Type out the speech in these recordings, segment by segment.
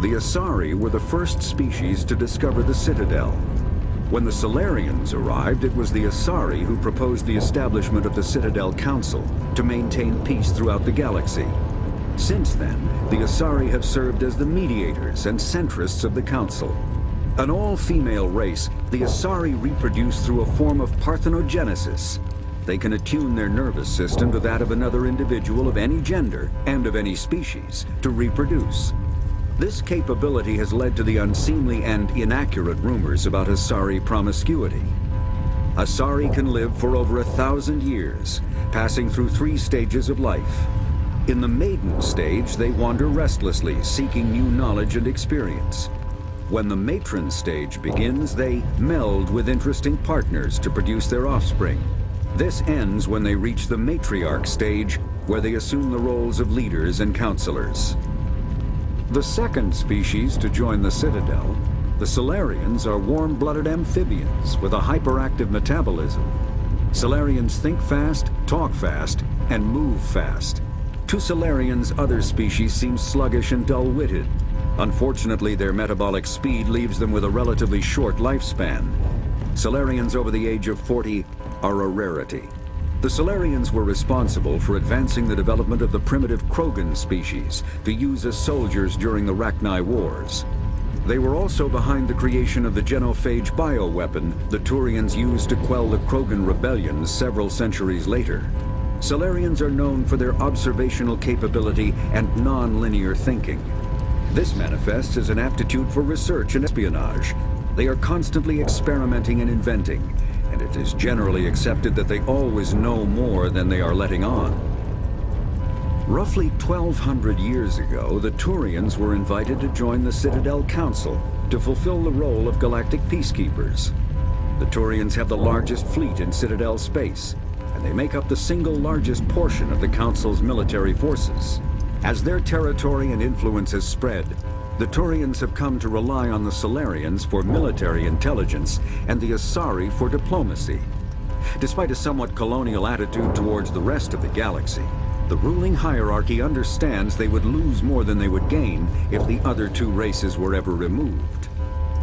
The Asari were the first species to discover the Citadel. When the Salarians arrived, it was the Asari who proposed the establishment of the Citadel Council to maintain peace throughout the galaxy. Since then, the Asari have served as the mediators and centrists of the Council. An all-female race, the Asari reproduce through a form of parthenogenesis. They can attune their nervous system to that of another individual of any gender and of any species to reproduce. This capability has led to the unseemly and inaccurate rumors about Asari promiscuity. Asari can live for over 1,000 years, passing through 3 stages of life. In the maiden stage, they wander restlessly, seeking new knowledge and experience. When the matron stage begins, they meld with interesting partners to produce their offspring. This ends when they reach the matriarch stage, where they assume the roles of leaders and counselors. The second species to join the Citadel, the Salarians, are warm-blooded amphibians with a hyperactive metabolism. Salarians think fast, talk fast, and move fast. To Salarians, other species seem sluggish and dull-witted. Unfortunately, their metabolic speed leaves them with a relatively short lifespan. Salarians over the age of 40 are a rarity. The Salarians were responsible for advancing the development of the primitive Krogan species to use as soldiers during the Rachni Wars. They were also behind the creation of the genophage bioweapon the Turians used to quell the Krogan rebellions several centuries later. Salarians are known for their observational capability and non-linear thinking. This manifests as an aptitude for research and espionage. They are constantly experimenting and inventing, and it is generally accepted that they always know more than they are letting on. Roughly 1,200 years ago, the Turians were invited to join the Citadel Council to fulfill the role of galactic peacekeepers. The Turians have the largest fleet in Citadel space, and they make up the single largest portion of the Council's military forces. As their territory and influence has spread, the Turians have come to rely on the Salarians for military intelligence and the Asari for diplomacy. Despite a somewhat colonial attitude towards the rest of the galaxy, the ruling hierarchy understands they would lose more than they would gain if the other 2 races were ever removed.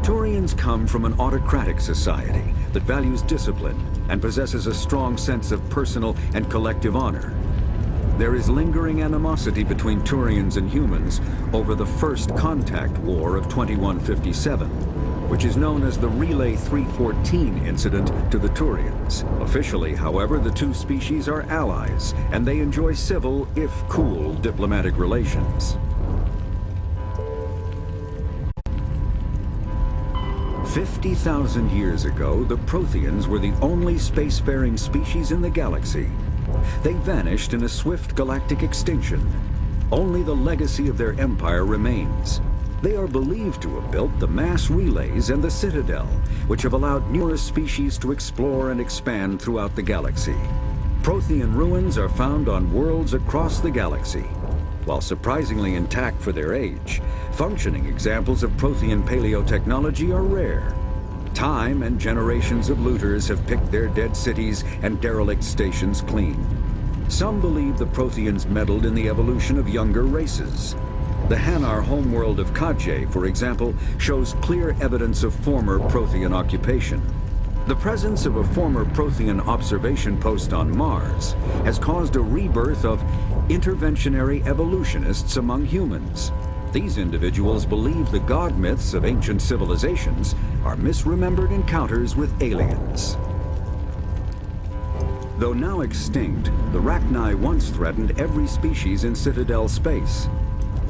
Turians come from an autocratic society that values discipline and possesses a strong sense of personal and collective honor. There is lingering animosity between Turians and humans over the First Contact War of 2157, which is known as the Relay 314 incident to the Turians. Officially, however, the 2 species are allies, and they enjoy civil, if cool, diplomatic relations. 50,000 years ago, the Protheans were the only spacefaring species in the galaxy. They vanished in a swift galactic extinction. Only the legacy of their empire remains. They are believed to have built the mass relays and the Citadel, which have allowed numerous species to explore and expand throughout the galaxy. Prothean ruins are found on worlds across the galaxy. While surprisingly intact for their age, functioning examples of Prothean paleotechnology are rare. Time and generations of looters have picked their dead cities and derelict stations clean. Some believe the Protheans meddled in the evolution of younger races. The Hanar homeworld of Kaje, for example, shows clear evidence of former Prothean occupation. The presence of a former Prothean observation post on Mars has caused a rebirth of interventionary evolutionists among humans. These individuals believe the god myths of ancient civilizations are misremembered encounters with aliens. Though now extinct, the Rachni once threatened every species in Citadel space.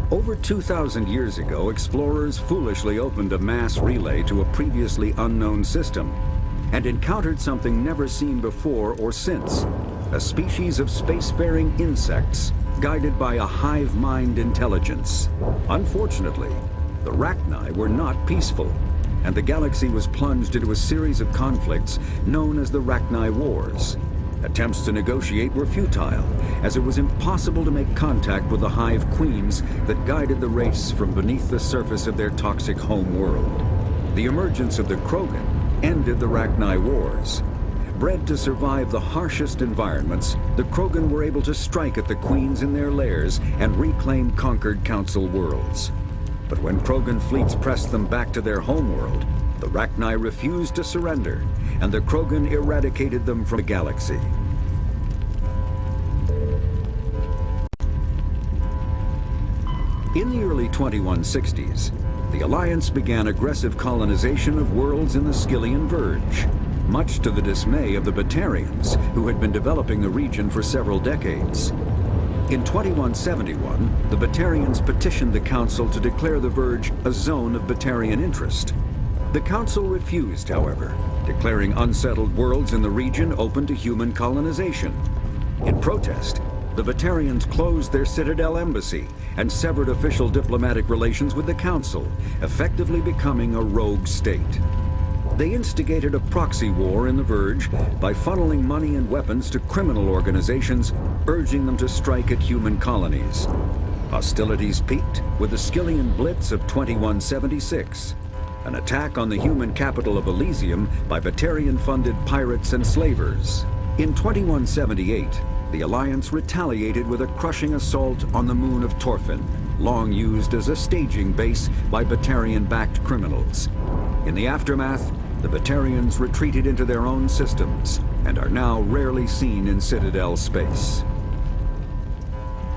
Over 2,000 years ago, explorers foolishly opened a mass relay to a previously unknown system and encountered something never seen before or since, a species of spacefaring insects guided by a hive mind intelligence. Unfortunately, the Rachni were not peaceful, and the galaxy was plunged into a series of conflicts known as the Rachni Wars. Attempts to negotiate were futile, as it was impossible to make contact with the hive queens that guided the race from beneath the surface of their toxic home world. The emergence of the Krogan ended the Rachni Wars. Bred to survive the harshest environments, the Krogan were able to strike at the queens in their lairs and reclaim conquered council worlds. But when Krogan fleets pressed them back to their homeworld, the Rachni refused to surrender, and the Krogan eradicated them from the galaxy. In the early 2160s, the Alliance began aggressive colonization of worlds in the Skyllian Verge, much to the dismay of the Batarians, who had been developing the region for several decades. In 2171, the Batarians petitioned the Council to declare the Verge a zone of Batarian interest. The Council refused, however, declaring unsettled worlds in the region open to human colonization. In protest, the Batarians closed their Citadel embassy and severed official diplomatic relations with the Council, effectively becoming a rogue state. They instigated a proxy war in the Verge by funneling money and weapons to criminal organizations, urging them to strike at human colonies. Hostilities peaked with the Skyllian Blitz of 2176, an attack on the human capital of Elysium by Batarian-funded pirates and slavers. In 2178, the Alliance retaliated with a crushing assault on the moon of Torfin, long used as a staging base by Batarian-backed criminals. In the aftermath, the Batarians retreated into their own systems and are now rarely seen in Citadel space.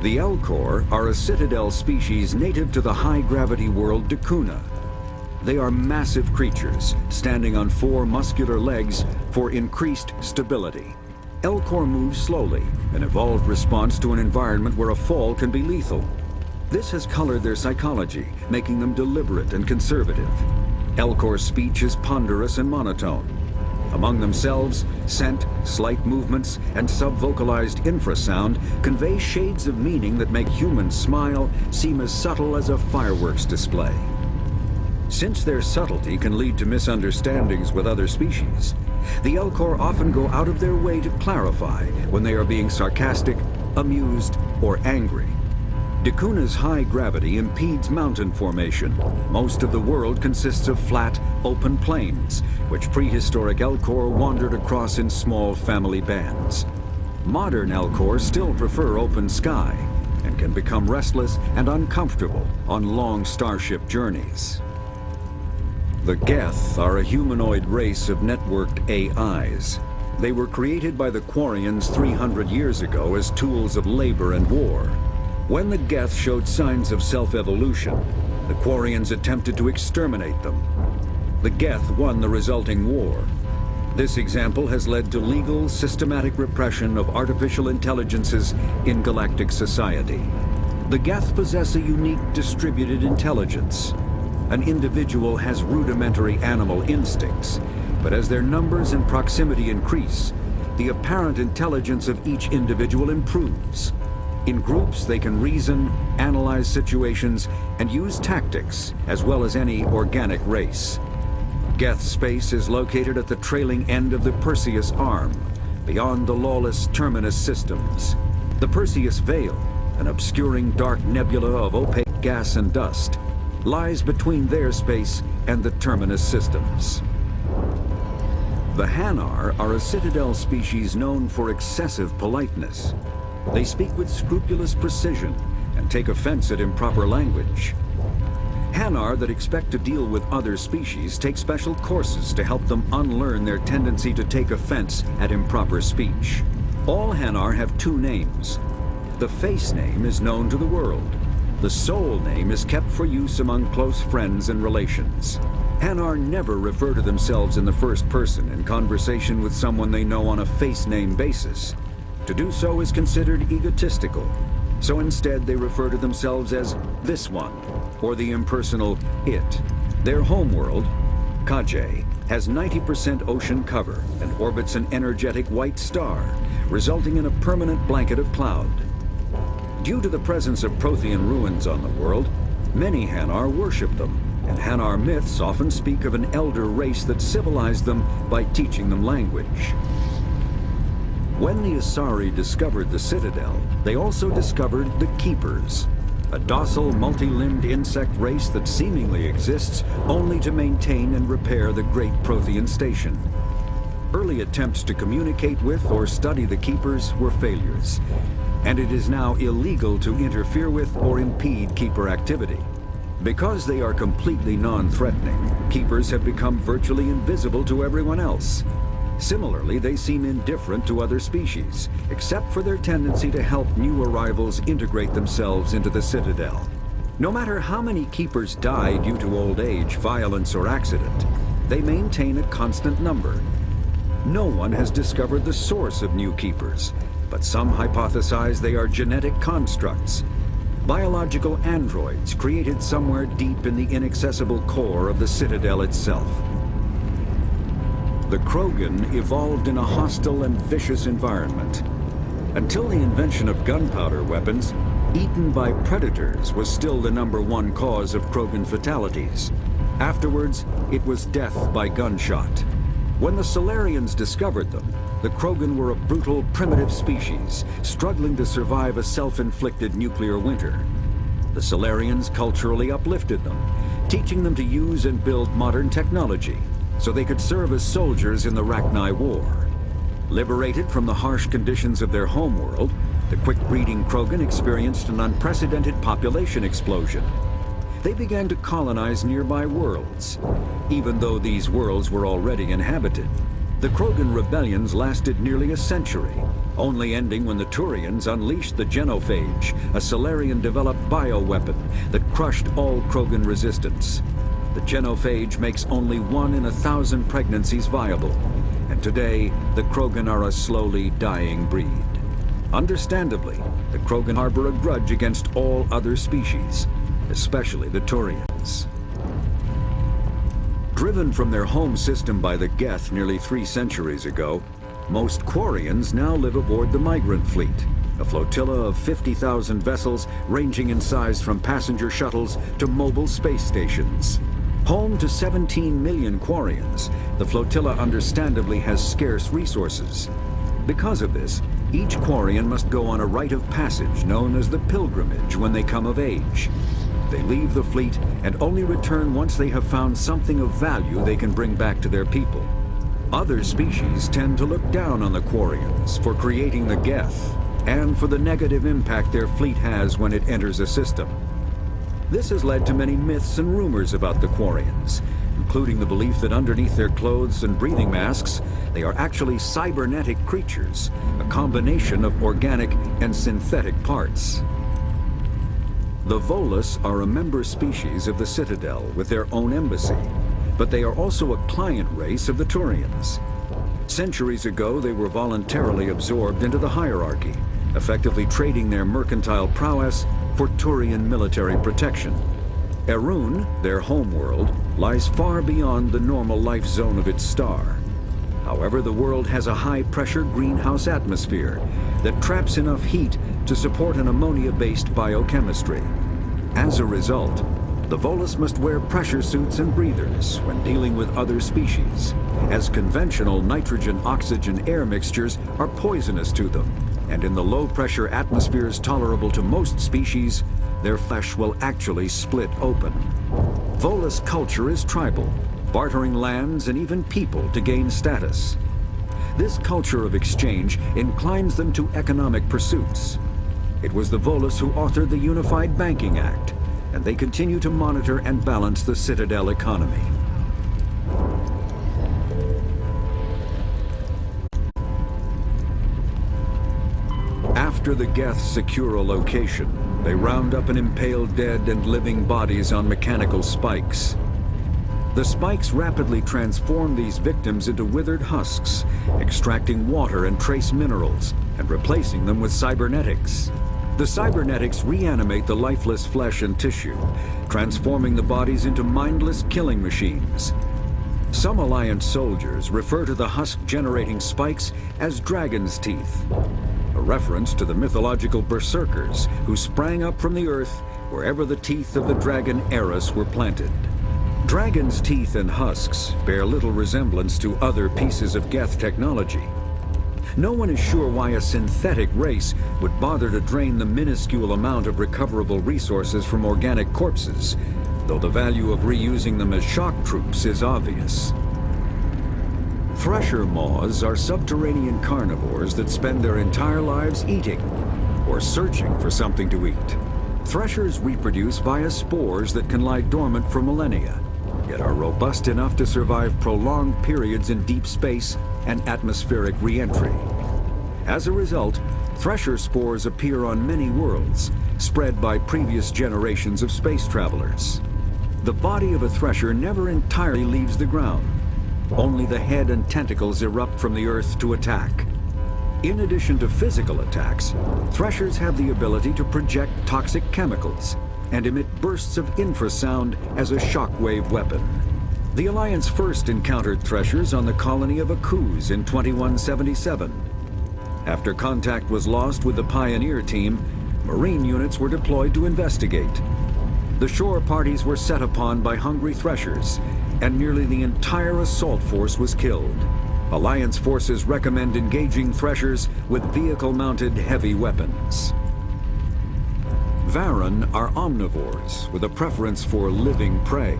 The Elcor are a Citadel species native to the high-gravity world D'Kuna. They are massive creatures, standing on 4 muscular legs for increased stability. Elcor moves slowly, an evolved response to an environment where a fall can be lethal. This has colored their psychology, making them deliberate and conservative. Elcor's speech is ponderous and monotone. Among themselves, scent, slight movements, and sub-vocalized infrasound convey shades of meaning that make humans smile seem as subtle as a fireworks display. Since their subtlety can lead to misunderstandings with other species, the Elcor often go out of their way to clarify when they are being sarcastic, amused, or angry. D'Kuna's high gravity impedes mountain formation. Most of the world consists of flat, open plains, which prehistoric Elcor wandered across in small family bands. Modern Elcor still prefer open sky, and can become restless and uncomfortable on long starship journeys. The Geth are a humanoid race of networked AIs. They were created by the Quarians 300 years ago as tools of labor and war. When the Geth showed signs of self-evolution, the Quarians attempted to exterminate them. The Geth won the resulting war. This example has led to legal, systematic repression of artificial intelligences in galactic society. The Geth possess a unique distributed intelligence. An individual has rudimentary animal instincts, but as their numbers and proximity increase, the apparent intelligence of each individual improves. In groups, they can reason, analyze situations, and use tactics, as well as any organic race. Geth space is located at the trailing end of the Perseus Arm, beyond the lawless Terminus Systems. The Perseus Veil, an obscuring dark nebula of opaque gas and dust, lies between their space and the Terminus Systems. The Hanar are a Citadel species known for excessive politeness. They speak with scrupulous precision and take offense at improper language. Hanar that expect to deal with other species take special courses to help them unlearn their tendency to take offense at improper speech. All Hanar have 2 names. The face name is known to the world. The soul name is kept for use among close friends and relations. Hanar never refer to themselves in the first person in conversation with someone they know on a face name basis. To do so is considered egotistical, so instead they refer to themselves as this one, or the impersonal it. Their homeworld, Kaj, has 90% ocean cover and orbits an energetic white star, resulting in a permanent blanket of cloud. Due to the presence of Prothean ruins on the world, many Hanar worship them, and Hanar myths often speak of an elder race that civilized them by teaching them language. When the Asari discovered the Citadel, they also discovered the Keepers, a docile, multi-limbed insect race that seemingly exists only to maintain and repair the Great Prothean Station. Early attempts to communicate with or study the Keepers were failures, and it is now illegal to interfere with or impede Keeper activity. Because they are completely non-threatening, keepers have become virtually invisible to everyone else. Similarly, they seem indifferent to other species, except for their tendency to help new arrivals integrate themselves into the Citadel. No matter how many keepers die due to old age, violence, or accident, they maintain a constant number. No one has discovered the source of new keepers, but some hypothesize they are genetic constructs, biological androids created somewhere deep in the inaccessible core of the Citadel itself. The Krogan evolved in a hostile and vicious environment. Until the invention of gunpowder weapons, eaten by predators was still the #1 cause of Krogan fatalities. Afterwards, it was death by gunshot. When the Salarians discovered them, the Krogan were a brutal, primitive species, struggling to survive a self-inflicted nuclear winter. The Salarians culturally uplifted them, teaching them to use and build modern technology, so they could serve as soldiers in the Rachni War. Liberated from the harsh conditions of their homeworld, the quick-breeding Krogan experienced an unprecedented population explosion. They began to colonize nearby worlds. Even though these worlds were already inhabited, the Krogan rebellions lasted nearly a century, only ending when the Turians unleashed the Genophage, a Salarian-developed bioweapon that crushed all Krogan resistance. The Genophage makes only 1 in 1,000 pregnancies viable, and today the Krogan are a slowly dying breed. Understandably, the Krogan harbor a grudge against all other species, especially the Turians. Driven from their home system by the Geth nearly 3 centuries ago, most Quarians now live aboard the Migrant Fleet, a flotilla of 50,000 vessels ranging in size from passenger shuttles to mobile space stations. Home to 17 million Quarians, the flotilla understandably has scarce resources. Because of this, each Quarian must go on a rite of passage known as the Pilgrimage when they come of age. They leave the fleet and only return once they have found something of value they can bring back to their people. Other species tend to look down on the Quarians for creating the Geth, and for the negative impact their fleet has when it enters a system. This has led to many myths and rumors about the Quarians, including the belief that underneath their clothes and breathing masks, they are actually cybernetic creatures, a combination of organic and synthetic parts. The Volus are a member species of the Citadel with their own embassy, but they are also a client race of the Turians. Centuries ago, they were voluntarily absorbed into the hierarchy, effectively trading their mercantile prowess for Turian military protection. Erun, their homeworld, lies far beyond the normal life zone of its star. However, the world has a high-pressure greenhouse atmosphere that traps enough heat to support an ammonia-based biochemistry. As a result, the Volus must wear pressure suits and breathers when dealing with other species, as conventional nitrogen-oxygen air mixtures are poisonous to them, and in the low-pressure atmospheres tolerable to most species, their flesh will actually split open. Volus culture is tribal, bartering lands and even people to gain status. This culture of exchange inclines them to economic pursuits. It was the Volus who authored the Unified Banking Act, and they continue to monitor and balance the Citadel economy. After the Geth secure a location, they round up and impale dead and living bodies on mechanical spikes. The spikes rapidly transform these victims into withered husks, extracting water and trace minerals, and replacing them with cybernetics. The cybernetics reanimate the lifeless flesh and tissue, transforming the bodies into mindless killing machines. Some Alliance soldiers refer to the husk-generating spikes as dragon's teeth, a reference to the mythological berserkers who sprang up from the earth wherever the teeth of the dragon Eris were planted. Dragon's teeth and husks bear little resemblance to other pieces of Geth technology. No one is sure why a synthetic race would bother to drain the minuscule amount of recoverable resources from organic corpses, though the value of reusing them as shock troops is obvious. Thresher Maws are subterranean carnivores that spend their entire lives eating, or searching for something to eat. Threshers reproduce via spores that can lie dormant for millennia, yet are robust enough to survive prolonged periods in deep space and atmospheric re-entry. As a result, Thresher spores appear on many worlds, spread by previous generations of space travelers. The body of a Thresher never entirely leaves the ground. Only the head and tentacles erupt from the Earth to attack. In addition to physical attacks, Threshers have the ability to project toxic chemicals and emit bursts of infrasound as a shockwave weapon. The Alliance first encountered Threshers on the colony of Akuz in 2177. After contact was lost with the Pioneer team, Marine units were deployed to investigate. The shore parties were set upon by hungry Threshers, and nearly the entire assault force was killed. Alliance forces recommend engaging Threshers with vehicle-mounted heavy weapons. Varren are omnivores with a preference for living prey.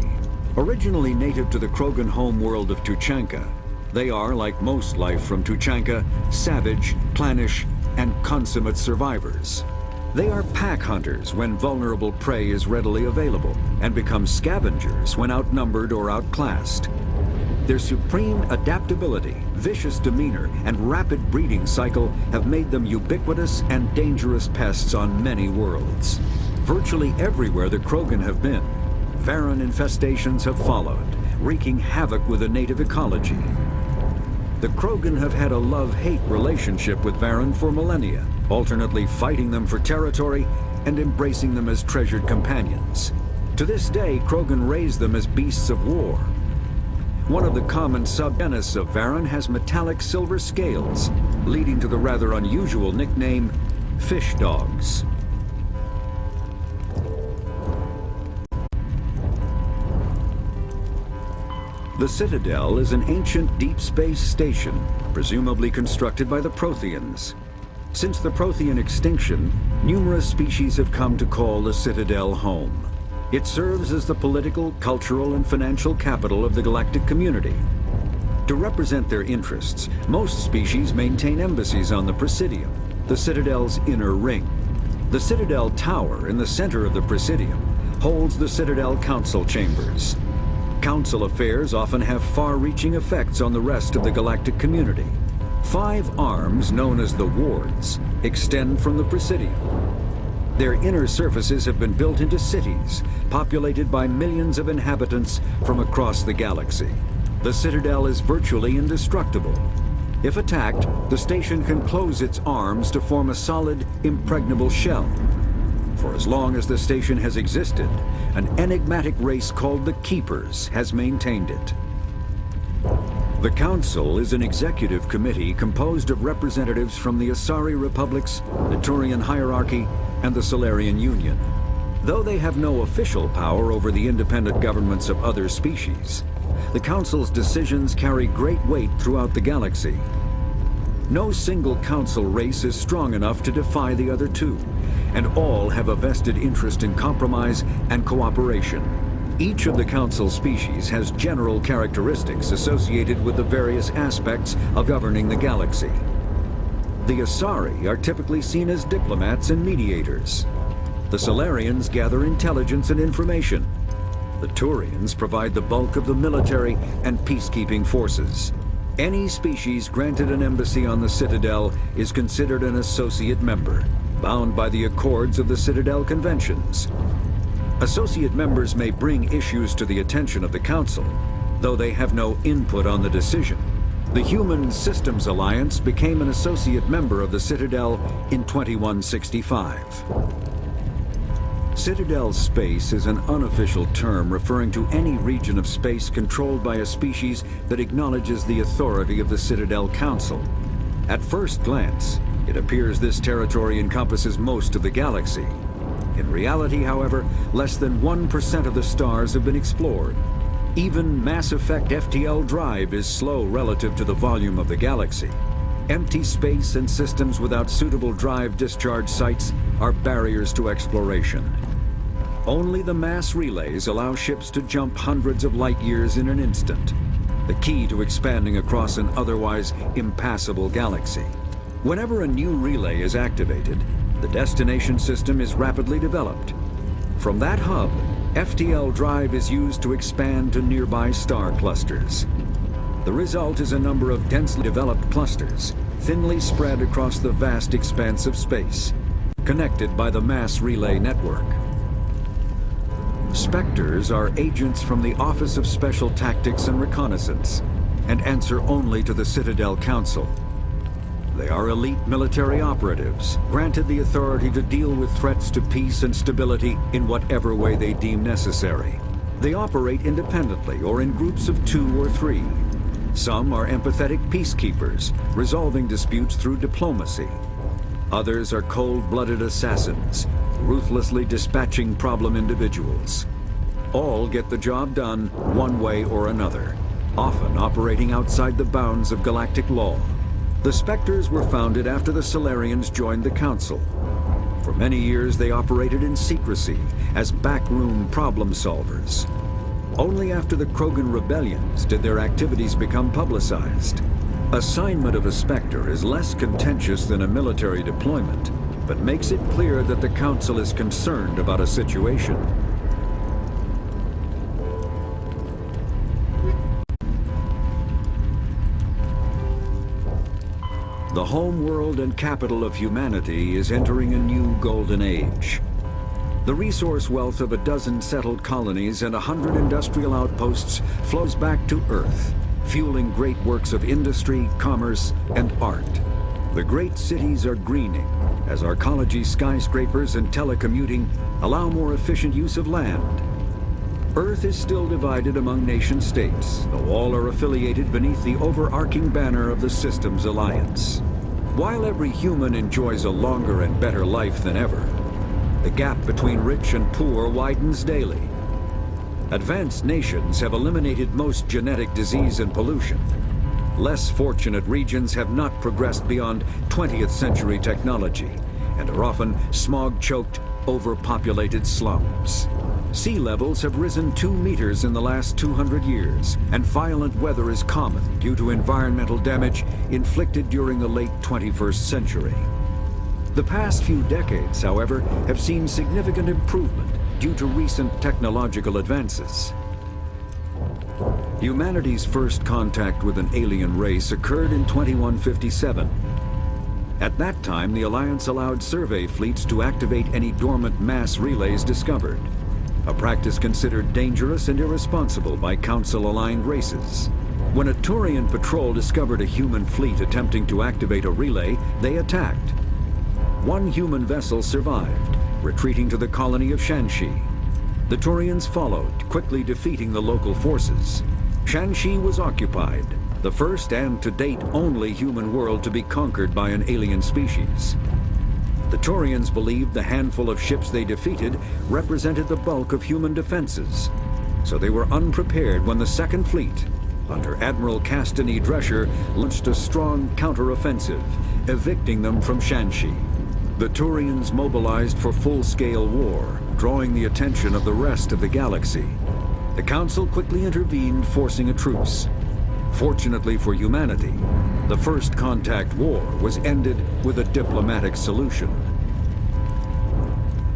Originally native to the Krogan homeworld of Tuchanka, they are, like most life from Tuchanka, savage, clannish, and consummate survivors. They are pack hunters when vulnerable prey is readily available, and become scavengers when outnumbered or outclassed. Their supreme adaptability, vicious demeanor, and rapid breeding cycle have made them ubiquitous and dangerous pests on many worlds. Virtually everywhere the Krogan have been, Varren infestations have followed, wreaking havoc with the native ecology. The Krogan have had a love-hate relationship with Varren for millennia, alternately fighting them for territory and embracing them as treasured companions. To this day, Krogan raise them as beasts of war. One of the common subgenus of Varren has metallic silver scales, leading to the rather unusual nickname, fish dogs. The Citadel is an ancient deep space station, presumably constructed by the Protheans. Since the Prothean extinction, numerous species have come to call the Citadel home. It serves as the political, cultural, and financial capital of the galactic community. To represent their interests, most species maintain embassies on the Presidium, the Citadel's inner ring. The Citadel Tower in the center of the Presidium holds the Citadel Council Chambers. Council affairs often have far-reaching effects on the rest of the galactic community. 5 arms, known as the Wards, extend from the Presidium. Their inner surfaces have been built into cities, populated by millions of inhabitants from across the galaxy. The Citadel is virtually indestructible. If attacked, the station can close its arms to form a solid, impregnable shell. For as long as the station has existed, an enigmatic race called the Keepers has maintained it. The Council is an executive committee composed of representatives from the Asari republics, the Turian hierarchy, and the Salarian Union. Though they have no official power over the independent governments of other species, the Council's decisions carry great weight throughout the galaxy. No single Council race is strong enough to defy the other two, and all have a vested interest in compromise and cooperation. Each of the Council species has general characteristics associated with the various aspects of governing the galaxy. The Asari are typically seen as diplomats and mediators. The Salarians gather intelligence and information. The Turians provide the bulk of the military and peacekeeping forces. Any species granted an embassy on the Citadel is considered an associate member, bound by the accords of the Citadel Conventions. Associate members may bring issues to the attention of the Council, though they have no input on the decision. The Human Systems Alliance became an associate member of the Citadel in 2165. Citadel space is an unofficial term referring to any region of space controlled by a species that acknowledges the authority of the Citadel Council. At first glance, it appears this territory encompasses most of the galaxy. In reality, however, less than 1% of the stars have been explored. Even Mass Effect FTL drive is slow relative to the volume of the galaxy. Empty space and systems without suitable drive discharge sites are barriers to exploration. Only the mass relays allow ships to jump hundreds of light years in an instant, the key to expanding across an otherwise impassable galaxy. Whenever a new relay is activated, The destination system is rapidly developed. From that hub, FTL drive is used to expand to nearby star clusters. The result is a number of densely developed clusters, thinly spread across the vast expanse of space, connected by the mass relay network. Spectres are agents from the Office of Special Tactics and Reconnaissance, and answer only to the Citadel Council. They are elite military operatives, granted the authority to deal with threats to peace and stability in whatever way they deem necessary. They operate independently or in groups of 2 or 3. Some are empathetic peacekeepers, resolving disputes through diplomacy. Others are cold-blooded assassins, ruthlessly dispatching problem individuals. All get the job done one way or another, often operating outside the bounds of galactic law. The Spectres were founded after the Salarians joined the Council. For many years they operated in secrecy as backroom problem solvers. Only after the Krogan rebellions did their activities become publicized. Assignment of a Spectre is less contentious than a military deployment, but makes it clear that the Council is concerned about a situation. The home world and capital of humanity is entering a new golden age. The resource wealth of a dozen settled colonies and 100 industrial outposts flows back to Earth, fueling great works of industry, commerce, and art. The great cities are greening, as arcology skyscrapers and telecommuting allow more efficient use of land. Earth is still divided among nation-states, though all are affiliated beneath the overarching banner of the Systems Alliance. While every human enjoys a longer and better life than ever, the gap between rich and poor widens daily. Advanced nations have eliminated most genetic disease and pollution. Less fortunate regions have not progressed beyond 20th century technology and are often smog-choked, overpopulated slums. Sea levels have risen 2 meters in the last 200 years, and violent weather is common due to environmental damage inflicted during the late 21st century. The past few decades, however, have seen significant improvement due to recent technological advances. Humanity's first contact with an alien race occurred in 2157. At that time, the Alliance allowed survey fleets to activate any dormant mass relays discovered, a practice considered dangerous and irresponsible by Council-aligned races. When a Turian patrol discovered a human fleet attempting to activate a relay, they attacked. One human vessel survived, retreating to the colony of Shanxi. The Turians followed, quickly defeating the local forces. Shanxi was occupied, the first and to date only human world to be conquered by an alien species. The Turians believed the handful of ships they defeated represented the bulk of human defenses, so they were unprepared when the Second Fleet, under Admiral Castany Thresher, launched a strong counter-offensive, evicting them from Shanxi. The Turians mobilized for full-scale war, drawing the attention of the rest of the galaxy. The Council quickly intervened, forcing a truce. Fortunately for humanity, the First Contact War was ended with a diplomatic solution.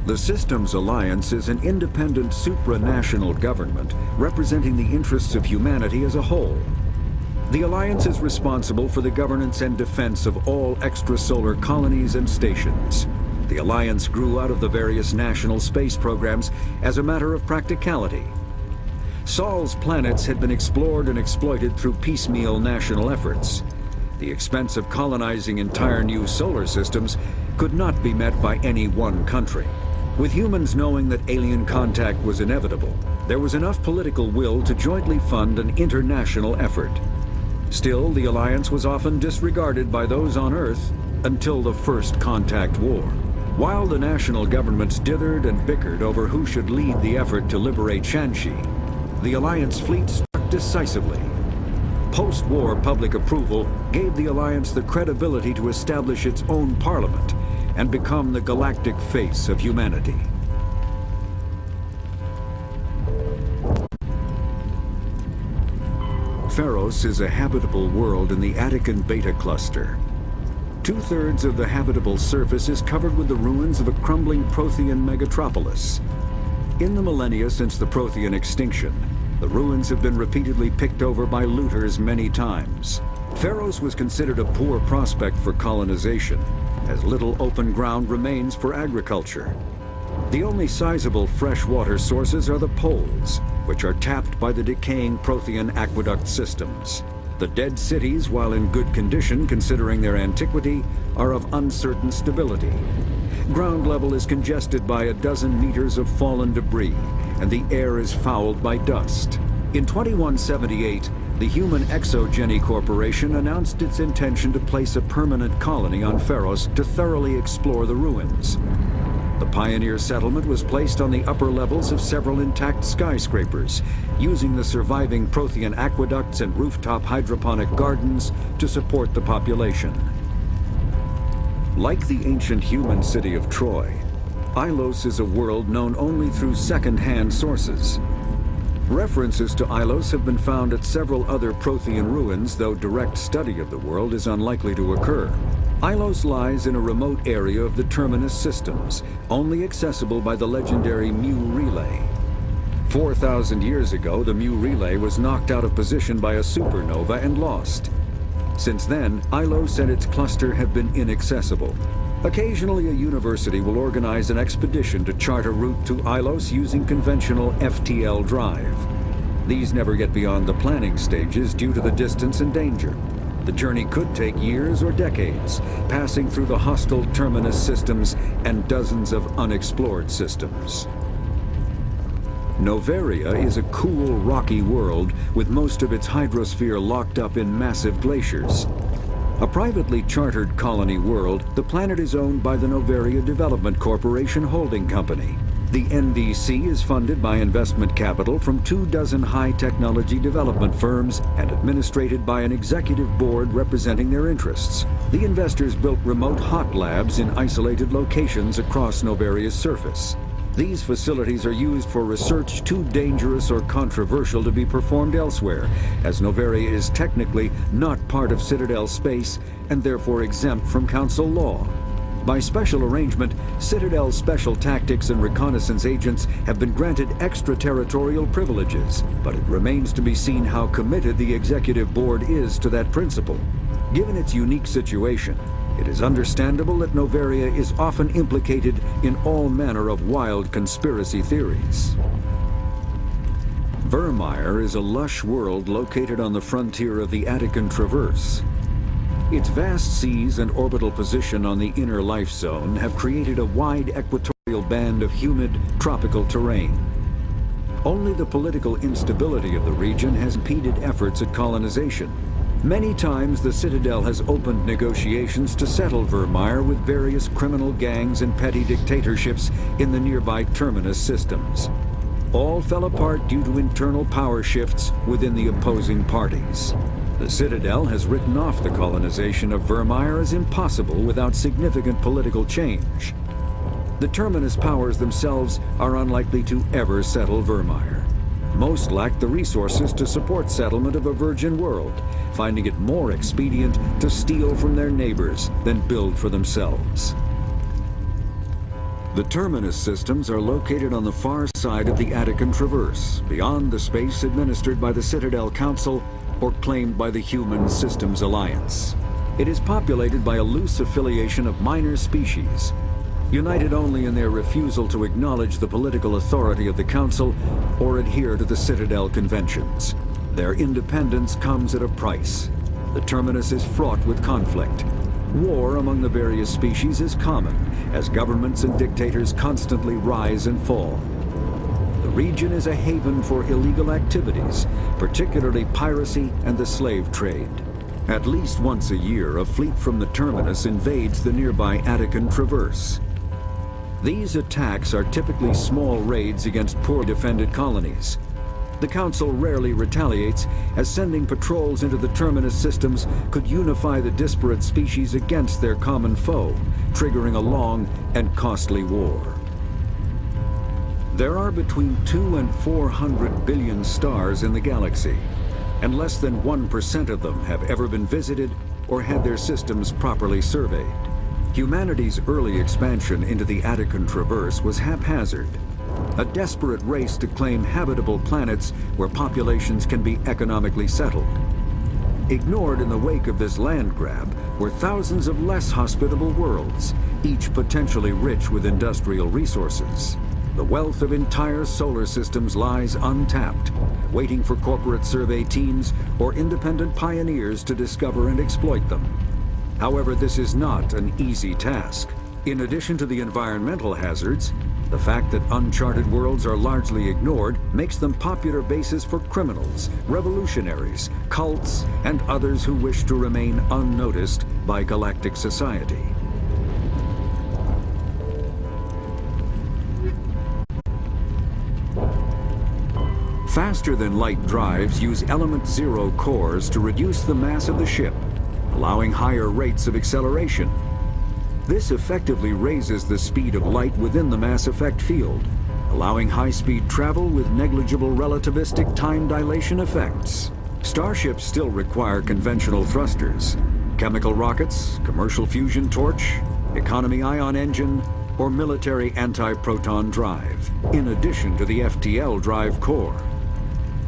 The Systems Alliance is an independent supranational government representing the interests of humanity as a whole. The Alliance is responsible for the governance and defense of all extrasolar colonies and stations. The Alliance grew out of the various national space programs as a matter of practicality. Sol's planets had been explored and exploited through piecemeal national efforts. The expense of colonizing entire new solar systems could not be met by any one country. With humans knowing that alien contact was inevitable, there was enough political will to jointly fund an international effort. Still, the Alliance was often disregarded by those on Earth until the First Contact War. While the national governments dithered and bickered over who should lead the effort to liberate Shanxi, the Alliance fleet struck decisively. Post-war public approval gave the Alliance the credibility to establish its own parliament and become the galactic face of humanity. Pharaohs is a habitable world in the Attican Beta Cluster. Two-thirds of the habitable surface is covered with the ruins of a crumbling Prothean megatropolis. In the millennia since the Prothean extinction, the ruins have been repeatedly picked over by looters many times. Pharaohs was considered a poor prospect for colonization, as little open ground remains for agriculture. The only sizable freshwater sources are the poles, which are tapped by the decaying Prothean aqueduct systems. The dead cities, while in good condition considering their antiquity, are of uncertain stability. Ground level is congested by a dozen meters of fallen debris, and the air is fouled by dust. In 2178, the Human Exogeny Corporation announced its intention to place a permanent colony on Pharaohs to thoroughly explore the ruins. The pioneer settlement was placed on the upper levels of several intact skyscrapers, using the surviving Prothean aqueducts and rooftop hydroponic gardens to support the population. Like the ancient human city of Troy, Ilos is a world known only through second-hand sources. References to Ilos have been found at several other Prothean ruins, though direct study of the world is unlikely to occur. Ilos lies in a remote area of the Terminus Systems, only accessible by the legendary Mu Relay. 4,000 years ago, the Mu Relay was knocked out of position by a supernova and lost. Since then, Ilos and its cluster have been inaccessible. Occasionally, a university will organize an expedition to chart a route to Ilos using conventional FTL drive. These never get beyond the planning stages due to the distance and danger. The journey could take years or decades, passing through the hostile Terminus systems and dozens of unexplored systems. Noveria is a cool, rocky world with most of its hydrosphere locked up in massive glaciers. A privately chartered colony world, the planet is owned by the Noveria Development Corporation Holding Company. The NDC is funded by investment capital from 24 high-technology development firms and administrated by an executive board representing their interests. The investors built remote hot labs in isolated locations across Noveria's surface. These facilities are used for research too dangerous or controversial to be performed elsewhere, as Noveria is technically not part of Citadel space and therefore exempt from Council law. By special arrangement, Citadel's special tactics and reconnaissance agents have been granted extraterritorial privileges, but it remains to be seen how committed the executive board is to that principle. Given its unique situation, it is understandable that Noveria is often implicated in all manner of wild conspiracy theories. Virmire is a lush world located on the frontier of the Attican Traverse. Its vast seas and orbital position on the inner life zone have created a wide equatorial band of humid, tropical terrain. Only the political instability of the region has impeded efforts at colonization. Many times the Citadel has opened negotiations to settle Virmire with various criminal gangs and petty dictatorships in the nearby Terminus Systems. All fell apart due to internal power shifts within the opposing parties. The Citadel has written off the colonization of Virmire as impossible without significant political change. The Terminus powers themselves are unlikely to ever settle Virmire. Most lack the resources to support settlement of a virgin world, finding it more expedient to steal from their neighbors than build for themselves. The Terminus systems are located on the far side of the Attican Traverse, beyond the space administered by the Citadel Council or claimed by the Human Systems Alliance. It is populated by a loose affiliation of minor species, united only in their refusal to acknowledge the political authority of the Council or adhere to the Citadel conventions. Their independence comes at a price. The Terminus is fraught with conflict. War among the various species is common, as governments and dictators constantly rise and fall. The region is a haven for illegal activities, particularly piracy and the slave trade. At least once a year, a fleet from the Terminus invades the nearby Attican Traverse. These attacks are typically small raids against poor defended colonies. The Council rarely retaliates, as sending patrols into the Terminus systems could unify the disparate species against their common foe, triggering a long and costly war. There are between 200 and 400 billion stars in the galaxy, and less than 1% of them have ever been visited or had their systems properly surveyed. Humanity's early expansion into the Attican Traverse was haphazard, a desperate race to claim habitable planets where populations can be economically settled. Ignored in the wake of this land grab were thousands of less hospitable worlds, each potentially rich with industrial resources. The wealth of entire solar systems lies untapped, waiting for corporate survey teams or independent pioneers to discover and exploit them. However, this is not an easy task. In addition to the environmental hazards, the fact that Uncharted Worlds are largely ignored makes them popular bases for criminals, revolutionaries, cults, and others who wish to remain unnoticed by galactic society. Faster-than-light drives use element zero cores to reduce the mass of the ship, allowing higher rates of acceleration. This effectively raises the speed of light within the mass effect field, allowing high-speed travel with negligible relativistic time dilation effects. Starships still require conventional thrusters, chemical rockets, commercial fusion torch, economy ion engine, or military anti-proton drive, in addition to the FTL drive core.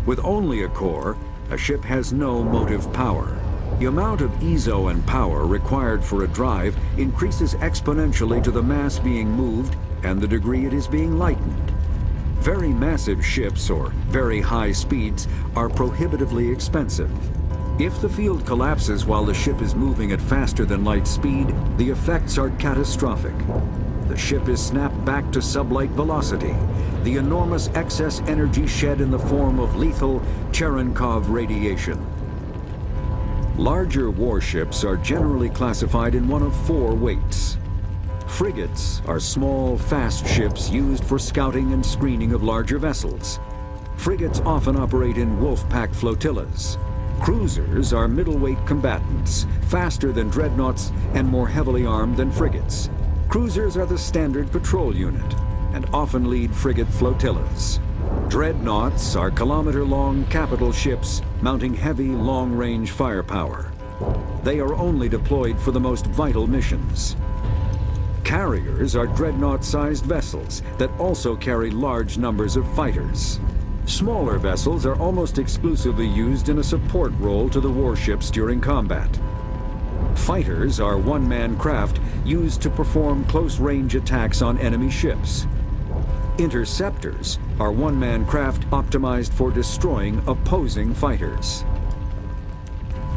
With only a core, a ship has no motive power. The amount of ESO and power required for a drive increases exponentially to the mass being moved and the degree it is being lightened. Very massive ships, or very high speeds, are prohibitively expensive. If the field collapses while the ship is moving at faster than light speed, the effects are catastrophic. The ship is snapped back to sublight velocity, the enormous excess energy shed in the form of lethal Cherenkov radiation. Larger warships are generally classified in one of four weights. Frigates are small, fast ships used for scouting and screening of larger vessels. Frigates often operate in wolf-pack flotillas. Cruisers are middleweight combatants, faster than dreadnoughts and more heavily armed than frigates. Cruisers are the standard patrol unit and often lead frigate flotillas. Dreadnoughts are kilometer-long capital ships mounting heavy, long-range firepower. They are only deployed for the most vital missions. Carriers are dreadnought-sized vessels that also carry large numbers of fighters. Smaller vessels are almost exclusively used in a support role to the warships during combat. Fighters are one-man craft used to perform close-range attacks on enemy ships. Interceptors are one-man craft optimized for destroying opposing fighters.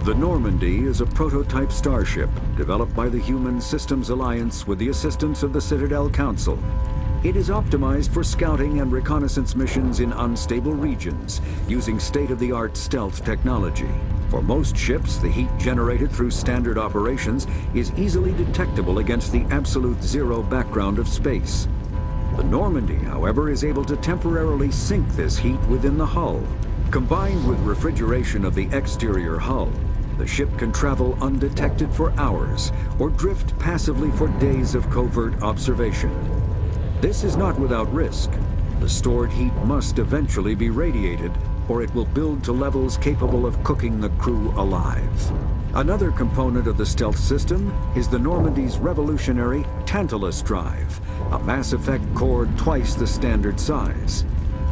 The Normandy is a prototype starship developed by the Human Systems Alliance with the assistance of the Citadel Council. It is optimized for scouting and reconnaissance missions in unstable regions using state-of-the-art stealth technology. For most ships, the heat generated through standard operations is easily detectable against the absolute zero background of space. The Normandy, however, is able to temporarily sink this heat within the hull. Combined with refrigeration of the exterior hull, the ship can travel undetected for hours or drift passively for days of covert observation. This is not without risk. The stored heat must eventually be radiated, or it will build to levels capable of cooking the crew alive. Another component of the stealth system is the Normandy's revolutionary Tantalus drive, a Mass Effect core twice the standard size.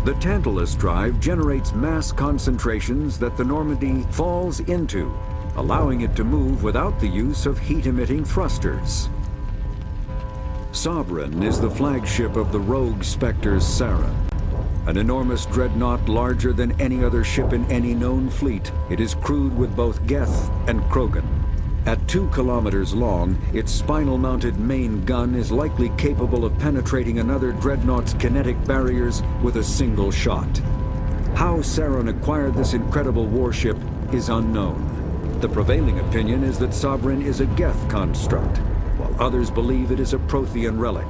The Tantalus drive generates mass concentrations that the Normandy falls into, allowing it to move without the use of heat-emitting thrusters. Sovereign is the flagship of the rogue Spectres Saren. An enormous dreadnought larger than any other ship in any known fleet, it is crewed with both Geth and Krogan. At 2 kilometers long, its spinal-mounted main gun is likely capable of penetrating another dreadnought's kinetic barriers with a single shot. How Saren acquired this incredible warship is unknown. The prevailing opinion is that Sovereign is a Geth construct, while others believe it is a Prothean relic.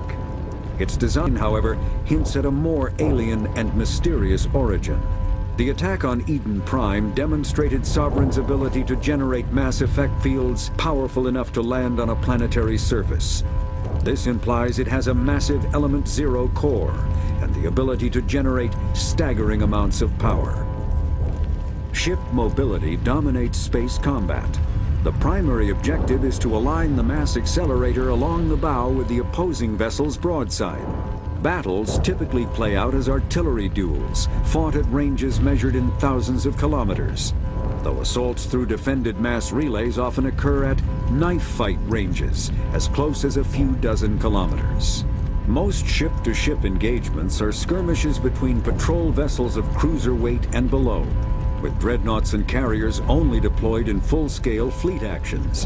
Its design, however, hints at a more alien and mysterious origin. The attack on Eden Prime demonstrated Sovereign's ability to generate mass effect fields powerful enough to land on a planetary surface. This implies it has a massive Element Zero core and the ability to generate staggering amounts of power. Ship mobility dominates space combat. The primary objective is to align the mass accelerator along the bow with the opposing vessel's broadside. Battles typically play out as artillery duels, fought at ranges measured in thousands of kilometers, though assaults through defended mass relays often occur at knife fight ranges, as close as a few dozen kilometers. Most ship-to-ship engagements are skirmishes between patrol vessels of cruiser weight and below, with dreadnoughts and carriers only deployed in full-scale fleet actions.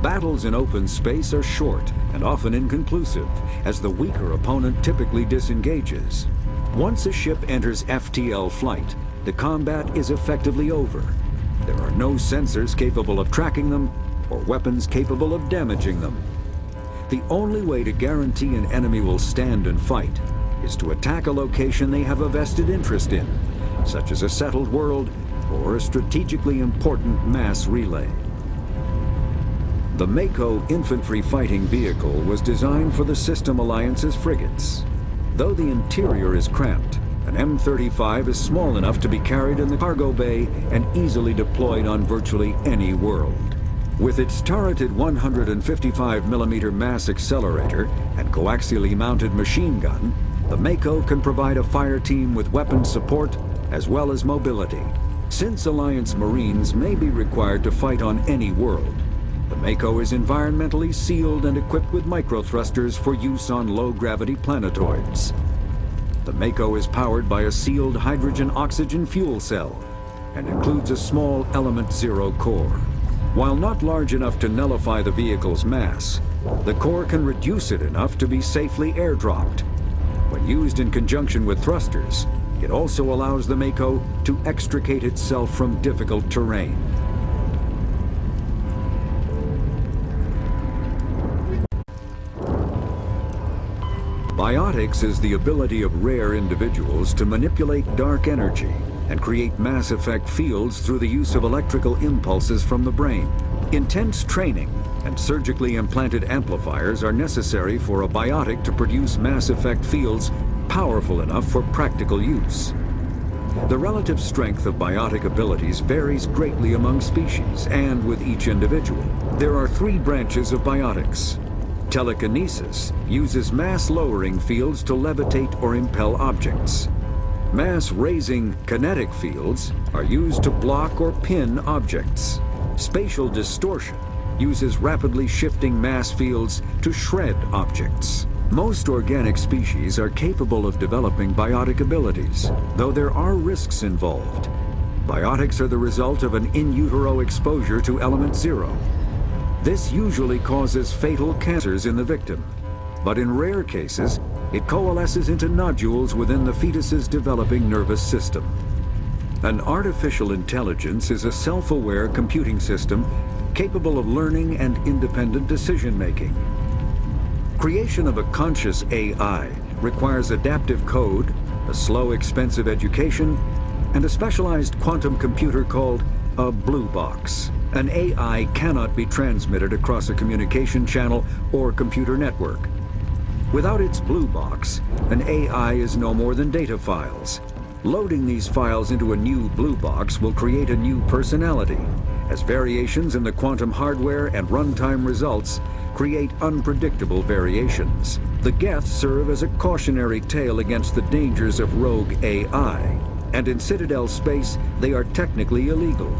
Battles in open space are short and often inconclusive, as the weaker opponent typically disengages. Once a ship enters FTL flight, the combat is effectively over. There are no sensors capable of tracking them, or weapons capable of damaging them. The only way to guarantee an enemy will stand and fight is to attack a location they have a vested interest in, such as a settled world or a strategically important mass relay. The Mako Infantry Fighting Vehicle was designed for the System Alliance's frigates. Though the interior is cramped, an M35 is small enough to be carried in the cargo bay and easily deployed on virtually any world. With its turreted 155mm mass accelerator and coaxially mounted machine gun, the Mako can provide a fire team with weapon support as well as mobility. Since Alliance Marines may be required to fight on any world, the Mako is environmentally sealed and equipped with microthrusters for use on low-gravity planetoids. The Mako is powered by a sealed hydrogen-oxygen fuel cell and includes a small Element Zero core. While not large enough to nullify the vehicle's mass, the core can reduce it enough to be safely airdropped. When used in conjunction with thrusters, it also allows the Mako to extricate itself from difficult terrain. Biotics is the ability of rare individuals to manipulate dark energy and create mass effect fields through the use of electrical impulses from the brain. Intense training and surgically implanted amplifiers are necessary for a biotic to produce mass effect fields powerful enough for practical use. The relative strength of biotic abilities varies greatly among species and with each individual. There are three branches of biotics. Telekinesis uses mass-lowering fields to levitate or impel objects. Mass-raising kinetic fields are used to block or pin objects. Spatial distortion uses rapidly shifting mass fields to shred objects. Most organic species are capable of developing biotic abilities, though there are risks involved. Biotics are the result of an in utero exposure to Element Zero. This usually causes fatal cancers in the victim, but in rare cases, it coalesces into nodules within the fetus's developing nervous system. An artificial intelligence is a self-aware computing system capable of learning and independent decision-making. Creation of a conscious AI requires adaptive code, a slow, expensive education, and a specialized quantum computer called a blue box. An AI cannot be transmitted across a communication channel or computer network. Without its blue box, an AI is no more than data files. Loading these files into a new blue box will create a new personality, as variations in the quantum hardware and runtime results create unpredictable variations. The Geth serve as a cautionary tale against the dangers of rogue AI, and in Citadel space, they are technically illegal.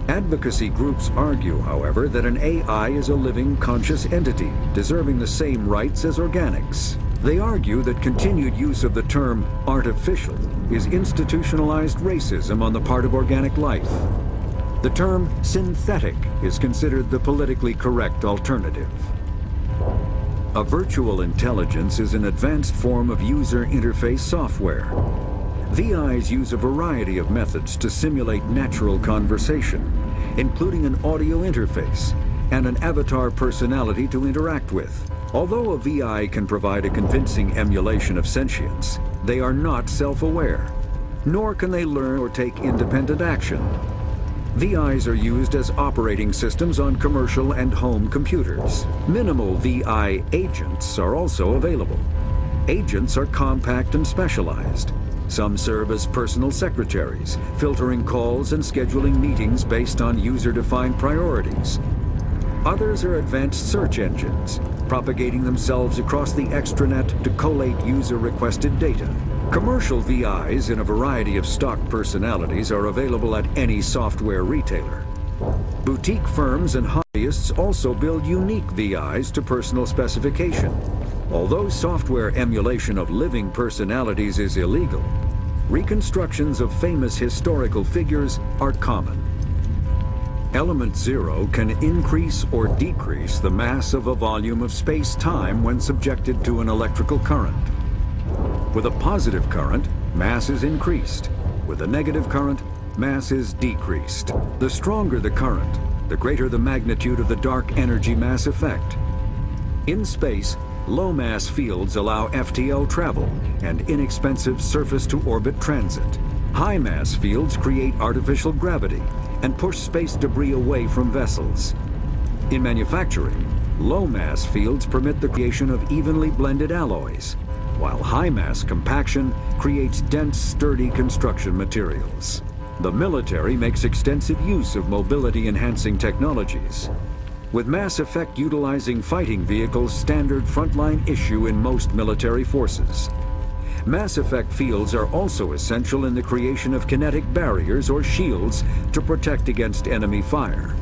Advocacy groups argue, however, that an AI is a living, conscious entity, deserving the same rights as organics. They argue that continued use of the term artificial is institutionalized racism on the part of organic life. The term synthetic is considered the politically correct alternative. A virtual intelligence is an advanced form of user interface software. VIs use a variety of methods to simulate natural conversation, including an audio interface and an avatar personality to interact with. Although a VI can provide a convincing emulation of sentience, they are not self-aware, nor can they learn or take independent action. VIs are used as operating systems on commercial and home computers. Minimal VI agents are also available. Agents are compact and specialized. Some serve as personal secretaries, filtering calls and scheduling meetings based on user-defined priorities. Others are advanced search engines, propagating themselves across the extranet to collate user-requested data. Commercial VIs in a variety of stock personalities are available at any software retailer. Boutique firms and hobbyists also build unique VIs to personal specification. Although software emulation of living personalities is illegal, reconstructions of famous historical figures are common. Element Zero can increase or decrease the mass of a volume of space-time when subjected to an electrical current. With a positive current, mass is increased. With a negative current, mass is decreased. The stronger the current, the greater the magnitude of the dark energy mass effect. In space, low-mass fields allow FTL travel and inexpensive surface-to-orbit transit. High-mass fields create artificial gravity and push space debris away from vessels. In manufacturing, low-mass fields permit the creation of evenly blended alloys, while high-mass compaction creates dense, sturdy construction materials. The military makes extensive use of mobility-enhancing technologies, with Mass Effect utilizing fighting vehicles standard frontline issue in most military forces. Mass Effect fields are also essential in the creation of kinetic barriers or shields to protect against enemy fire.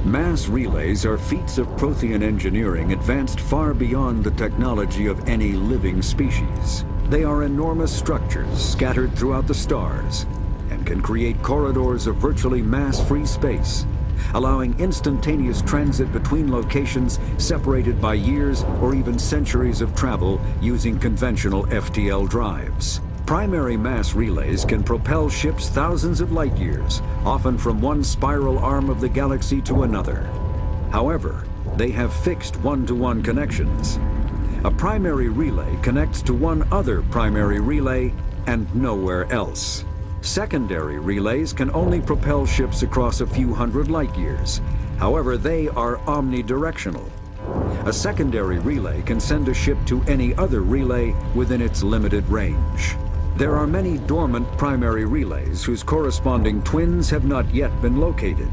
Mass relays are feats of Prothean engineering advanced far beyond the technology of any living species. They are enormous structures scattered throughout the stars and can create corridors of virtually mass-free space, allowing instantaneous transit between locations separated by years or even centuries of travel using conventional FTL drives. Primary mass relays can propel ships thousands of light years, often from one spiral arm of the galaxy to another. However, they have fixed one-to-one connections. A primary relay connects to one other primary relay and nowhere else. Secondary relays can only propel ships across a few hundred light years. However, they are omnidirectional. A secondary relay can send a ship to any other relay within its limited range. There are many dormant primary relays whose corresponding twins have not yet been located.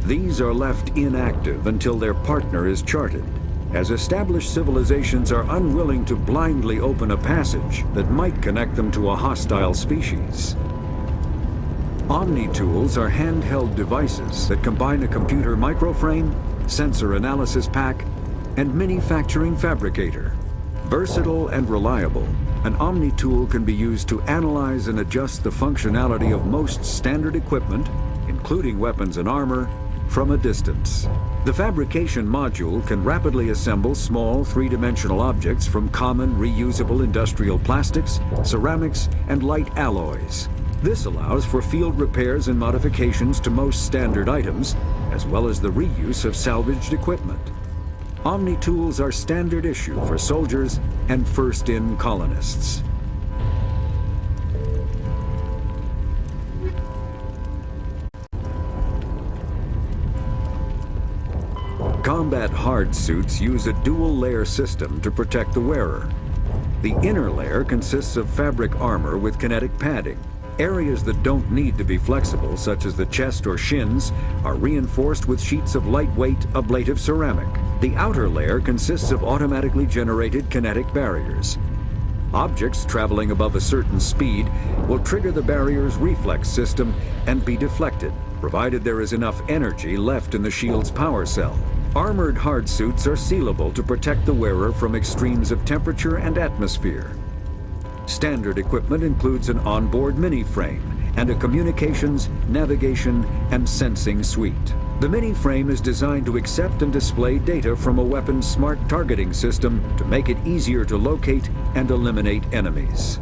These are left inactive until their partner is charted, as established civilizations are unwilling to blindly open a passage that might connect them to a hostile species. Omni-Tools are handheld devices that combine a computer microframe, sensor analysis pack, and manufacturing fabricator. Versatile and reliable, an Omni-Tool can be used to analyze and adjust the functionality of most standard equipment, including weapons and armor, from a distance. The fabrication module can rapidly assemble small three-dimensional objects from common reusable industrial plastics, ceramics, and light alloys. This allows for field repairs and modifications to most standard items, as well as the reuse of salvaged equipment. Omni-Tools are standard issue for soldiers and first-in colonists. Combat hard suits use a dual-layer system to protect the wearer. The inner layer consists of fabric armor with kinetic padding. Areas that don't need to be flexible, such as the chest or shins, are reinforced with sheets of lightweight, ablative ceramic. The outer layer consists of automatically generated kinetic barriers. Objects traveling above a certain speed will trigger the barrier's reflex system and be deflected, provided there is enough energy left in the shield's power cell. Armored hard suits are sealable to protect the wearer from extremes of temperature and atmosphere. Standard equipment includes an onboard mini-frame and a communications, navigation, and sensing suite. The mini-frame is designed to accept and display data from a weapon's smart targeting system to make it easier to locate and eliminate enemies.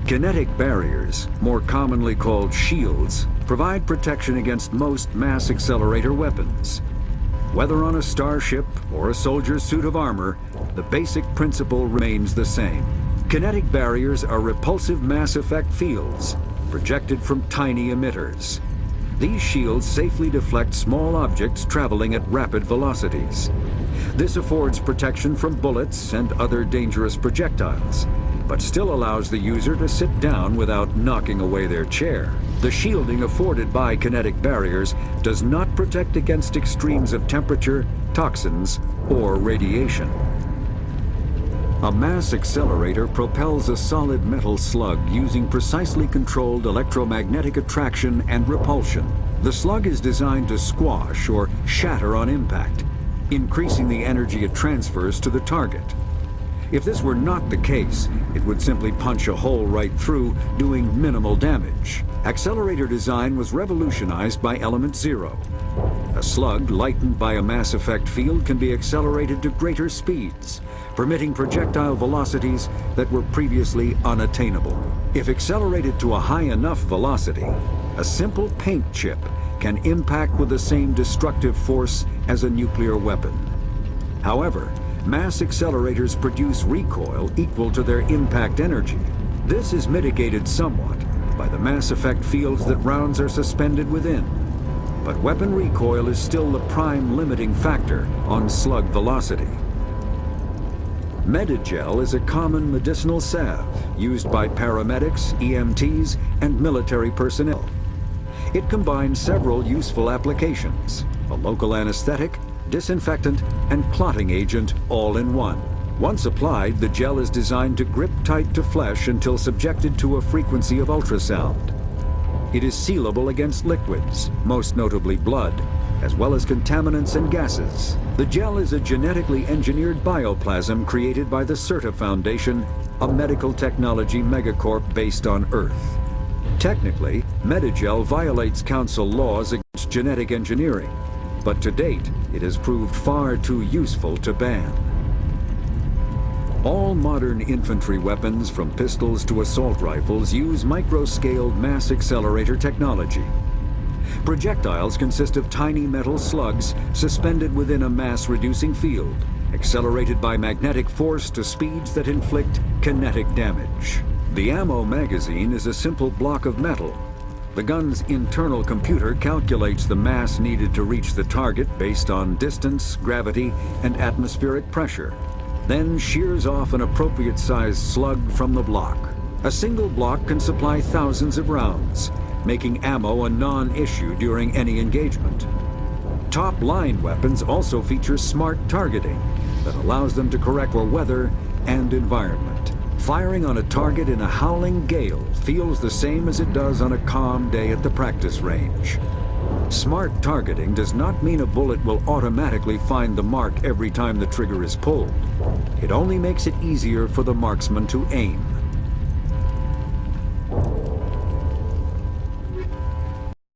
Kinetic barriers, more commonly called shields, provide protection against most mass accelerator weapons. Whether on a starship or a soldier's suit of armor, the basic principle remains the same. Kinetic barriers are repulsive mass effect fields, projected from tiny emitters. These shields safely deflect small objects traveling at rapid velocities. This affords protection from bullets and other dangerous projectiles, but still allows the user to sit down without knocking away their chair. The shielding afforded by kinetic barriers does not protect against extremes of temperature, toxins, or radiation. A mass accelerator propels a solid metal slug using precisely controlled electromagnetic attraction and repulsion. The slug is designed to squash or shatter on impact, increasing the energy it transfers to the target. If this were not the case, it would simply punch a hole right through, doing minimal damage. Accelerator design was revolutionized by Element Zero. A slug lightened by a mass effect field can be accelerated to greater speeds, permitting projectile velocities that were previously unattainable. If accelerated to a high enough velocity, a simple paint chip can impact with the same destructive force as a nuclear weapon. However, mass accelerators produce recoil equal to their impact energy. This is mitigated somewhat by the mass effect fields that rounds are suspended within. But weapon recoil is still the prime limiting factor on slug velocity. Medigel is a common medicinal salve used by paramedics, EMTs, and military personnel. It combines several useful applications: a local anesthetic, disinfectant, and clotting agent all in one. Once applied, the gel is designed to grip tight to flesh until subjected to a frequency of ultrasound. It is sealable against liquids, most notably blood, as well as contaminants and gases. The gel is a genetically engineered bioplasm created by the CERTA Foundation, a medical technology megacorp based on Earth. Technically, Medigel violates Council laws against genetic engineering, but to date, it has proved far too useful to ban. All modern infantry weapons, from pistols to assault rifles, use micro-scaled mass accelerator technology. Projectiles consist of tiny metal slugs suspended within a mass-reducing field, accelerated by magnetic force to speeds that inflict kinetic damage. The ammo magazine is a simple block of metal. The gun's internal computer calculates the mass needed to reach the target based on distance, gravity, and atmospheric pressure, then shears off an appropriate-sized slug from the block. A single block can supply thousands of rounds, making ammo a non-issue during any engagement. Top-line weapons also feature smart targeting that allows them to correct for weather and environment. Firing on a target in a howling gale feels the same as it does on a calm day at the practice range. Smart targeting does not mean a bullet will automatically find the mark every time the trigger is pulled. It only makes it easier for the marksman to aim.